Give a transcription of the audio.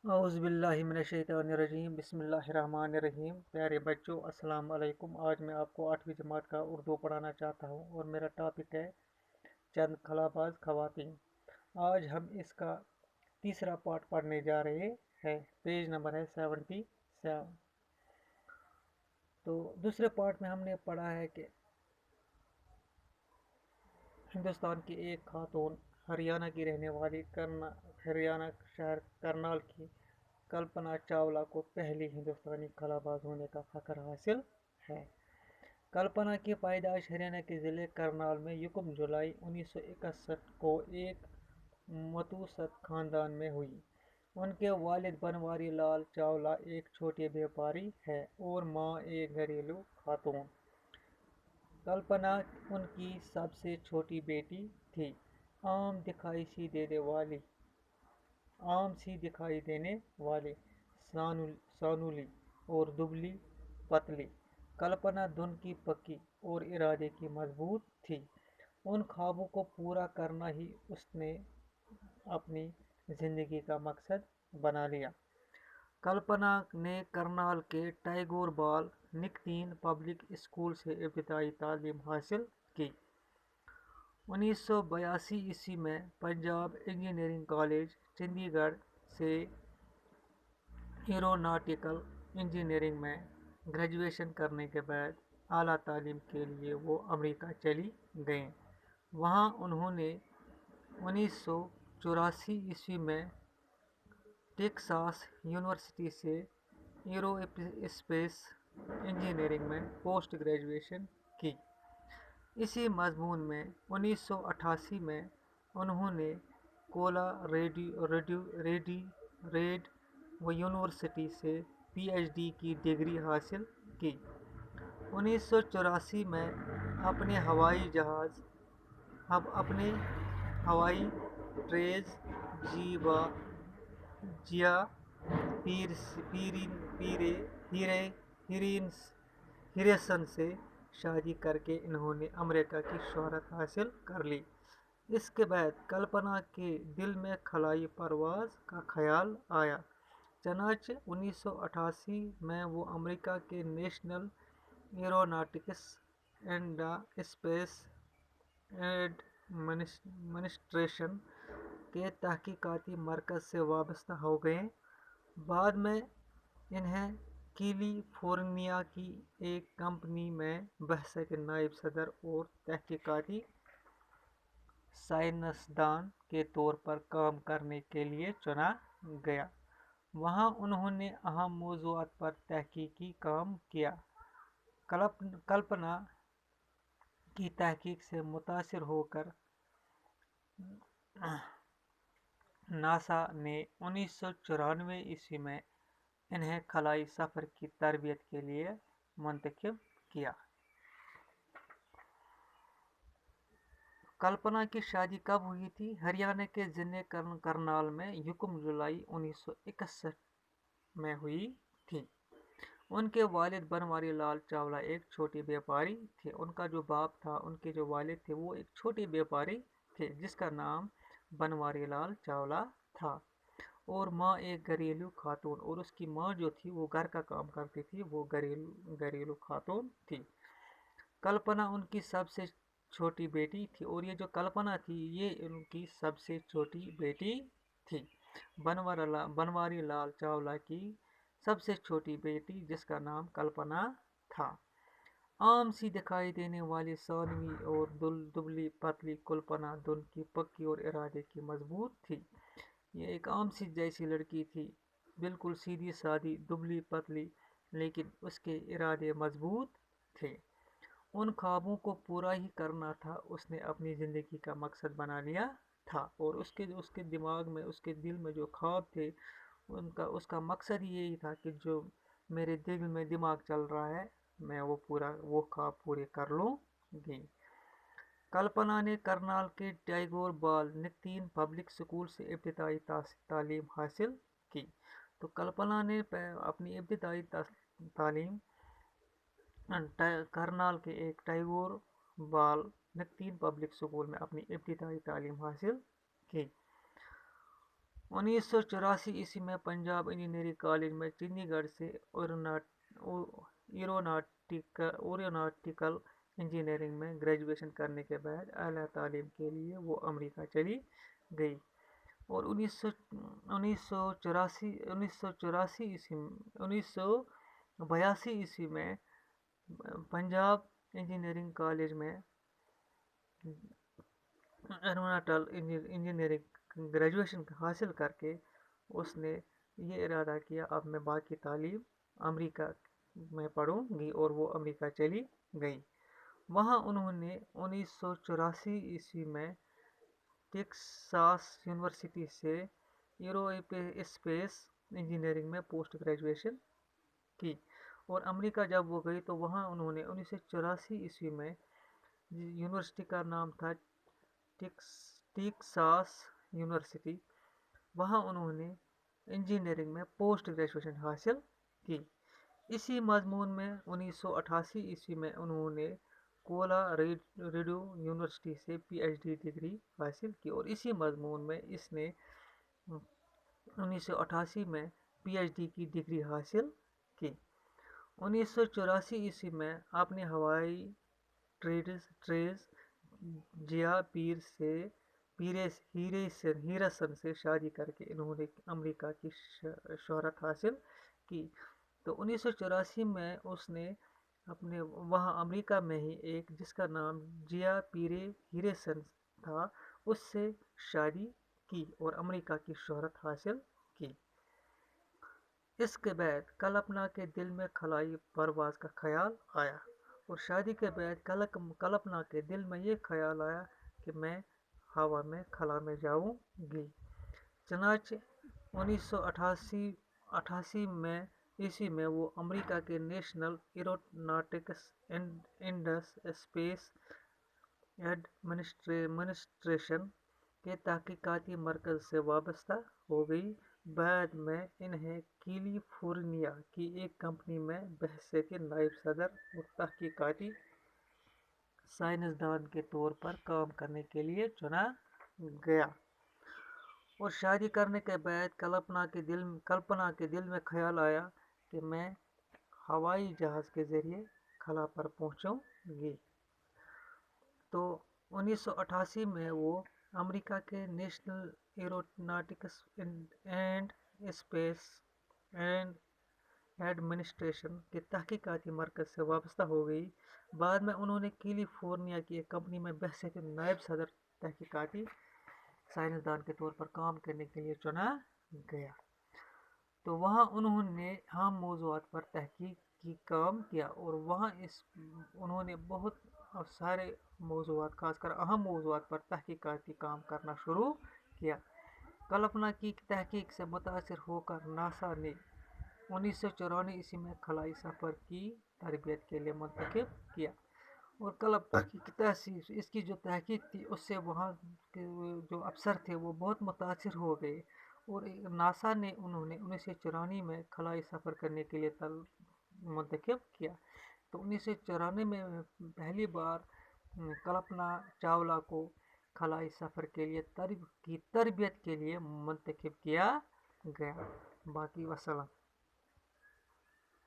औज़ुबिल्लाहिमिनश्शैतानिर्रजीम बिस्मिल्लाहिर्रहमानिर्रहीम। प्यारे बच्चों, अस्सलाम वालेकुम। आज मैं आपको 8वीं जमात का उर्दू पढ़ाना चाहता हूँ और मेरा टॉपिक है चंद खलाबाज खवातीन। आज हम इसका तीसरा पार्ट पढ़ने जा रहे हैं। पेज नंबर है 77। तो दूसरे पार्ट में हमने पढ़ा है कि हिंदुस्तान की एक खातून, हरियाणा की रहने वाली हरियाणा शहर करनाल की कल्पना चावला को पहली हिंदुस्तानी कलाबाज होने का फख्र हासिल है। कल्पना की पैदाइश हरियाणा के ज़िले करनाल में यकम जुलाई 1961 को एक मतूसत खानदान में हुई। उनके वालिद बनवारी लाल चावला एक छोटे व्यापारी है और माँ एक घरेलू खातून। कल्पना उनकी सबसे छोटी बेटी थी। आम सी दिखाई देने वाली, सानुली और दुबली पतली, कल्पना धुन की पक्की और इरादे की मजबूत थी। उन ख्वाबों को पूरा करना ही उसने अपनी जिंदगी का मकसद बना लिया। कल्पना ने करनाल के टैगोर बाल निकतीन पब्लिक स्कूल से इब्तिदाई तालीम हासिल की। 1982 ईस्वी में पंजाब इंजीनियरिंग कॉलेज चंडीगढ़ से एरोनॉटिकल इंजीनियरिंग में ग्रेजुएशन करने के बाद आला तालीम के लिए वो अमेरिका चली गईं। वहाँ उन्होंने 1984 ईस्वी में टेक्सास यूनिवर्सिटी से एरोस्पेस इंजीनियरिंग में पोस्ट ग्रेजुएशन की। इसी मजमून में 1988 में उन्होंने रेड यूनिवर्सिटी से पीएचडी की डिग्री हासिल की। 1984 में अपने हवाई ट्रेज जिया हिरेसन से शादी करके इन्होंने अमेरिका की शोहरत हासिल कर ली। इसके बाद कल्पना के दिल में खलाई परवाज का ख्याल आया। चनाचे 1988 में वो अमेरिका के national aeronautics and space administration के तहकीकाती मरकज़ से वाबस्ता हो गए। बाद में इन्हें कैलिफोर्निया की एक कंपनी में बहस के नायब सदर और तहकीकाती साइंसदान के तौर पर काम करने के लिए चुना गया। वहाँ उन्होंने अहम मौज़ूआत पर तहकीकी काम किया। कल्पना की तहकीक से मुतासिर होकर नासा ने 1994 ईस्वी में इन्हें खलाई सफ़र की तरबियत के लिए मुंतखब किया। कल्पना की शादी कब हुई थी? हरियाणा के ज़िले करनाल में यकम जुलाई 1961 में हुई थी। उनके वालिद बनवारी लाल चावला एक छोटे व्यापारी थे। उनका जो बाप था, उनके जो वालिद थे, वो एक छोटे व्यापारी थे जिसका नाम बनवारी लाल चावला था और माँ एक घरेलू खातून, और उसकी माँ जो थी वो घर का काम करती थी, वो घरेलू खातून थी। कल्पना उनकी सबसे छोटी बेटी थी और ये जो कल्पना थी ये उनकी सबसे छोटी बेटी थी। बनवारी लाल चावला की सबसे छोटी बेटी जिसका नाम कल्पना था। आम सी दिखाई देने वाली सानवी और दुबली पतली कल्पना धुन की पक्की और इरादे की मजबूत थी। ये एक आम सी जैसी लड़की थी, बिल्कुल सीधी सादी दुबली पतली, लेकिन उसके इरादे मजबूत थे। उन ख्वाबों को पूरा ही करना था, उसने अपनी ज़िंदगी का मकसद बना लिया था और उसके दिमाग में, उसके दिल में जो ख्वाब थे उसका मकसद ही यही था कि जो मेरे दिल में दिमाग चल रहा है मैं वो ख्वाब पूरे कर लूँगी। कल्पना ने करनाल के टैगोर बाल निकतीन पब्लिक स्कूल से इब्तिदाई तालीम हासिल की। तो कल्पना ने अपनी इब्तिदाई तालीम करनाल के एक टैगोर बाल निकतीन पब्लिक स्कूल में अपनी इब्तिदाई तालीम हासिल की। 1984 में पंजाब इंजीनियरिंग कॉलेज में चंडीगढ़ से एरोनॉटिकल इंजीनियरिंग में ग्रेजुएशन करने के बाद आला तालीम के लिए वो अमेरिका चली गई और 1982 ईस्वी में पंजाब इंजीनियरिंग कॉलेज में एरोनॉटिकल इंजीनियरिंग ग्रेजुएशन हासिल करके उसने ये इरादा किया अब मैं बाकी तालीम अमेरिका में पढ़ूंगी और वो अमेरिका चली गई। वहाँ उन्होंने 1984 ईस्वी में टेक्सास यूनिवर्सिटी से एरोस्पेस इंजीनियरिंग में पोस्ट ग्रेजुएशन की और अमेरिका जब वो गई तो वहाँ उन्होंने 1984 ईस्वी में यूनिवर्सिटी का नाम था टेक्सास यूनिवर्सिटी, वहाँ उन्होंने इंजीनियरिंग में पोस्ट ग्रेजुएशन हासिल की। इसी मजमून में 1988 ईस्वी में उन्होंने कोलोराडो यूनिवर्सिटी से पीएचडी डिग्री हासिल की और इसी मजमून में इसने 1988 में पीएचडी की डिग्री हासिल की। 1984 ईस्वी में आपने हवाई ट्रेस जिया हीरेसन से शादी करके इन्होंने अमेरिका की शोहरत हासिल की। तो 1984 में उसने अपने वहाँ अमेरिका में ही एक जिसका नाम जिया हीरेसन था उससे शादी की और अमेरिका की शोहरत हासिल की। इसके बाद कल्पना के दिल में खलाई परवाज का ख्याल आया और शादी के बाद कल्पना के दिल में ये ख्याल आया कि मैं हवा में खला में जाऊंगी। चनाचे 1988 में ईस्वी में वो अमेरिका के national aeronautics and space administration के तहकीकाती मरकज से वाबस्ता हो गई। बाद में इन्हें कैलिफोर्निया की एक कंपनी में बहैसियत नायब सदर और तहकीकाती साइंसदान के तौर पर काम करने के लिए चुना गया और शादी करने के बाद कल्पना के दिल में ख्याल आया कि मैं हवाई जहाज़ के ज़रिए खला पर पहुंचूंगी। तो 1988 में वो अमेरिका के national aeronautics and space administration के तहकीकाती मरकज से वाबस्ता हो गई। बाद में उन्होंने कैलिफोर्निया की एक कंपनी में बहैसियत नायब सदर तहकीकाती साइंसदान के तौर पर काम करने के लिए चुना गया। तो वहाँ उन्होंने अहम मौज़ूआत पर तहकीक की काम किया और वहाँ उन्होंने बहुत सारे मौज़ूआत खासकर अहम मौज़ूआत पर तहकीकाती काम करना शुरू किया। कल्पना की तहकीक से मुतासिर होकर नासा ने 1994 ईस्वी में खलाई सफ़र की तरबियत के लिए मुंतखब किया और कल्पना की तहसीस इसकी जो तहकीक थी उससे वहाँ के जो अफसर थे वो बहुत मुतासिर हो गए और नासा ने उन्होंने 1994 में खलाई सफ़र करने के लिए मुंतखब किया। तो 1994 में पहली बार कल्पना चावला को खलाई सफ़र के लिए तरबियत के लिए मुंतखब किया गया। बाकी वसलाम।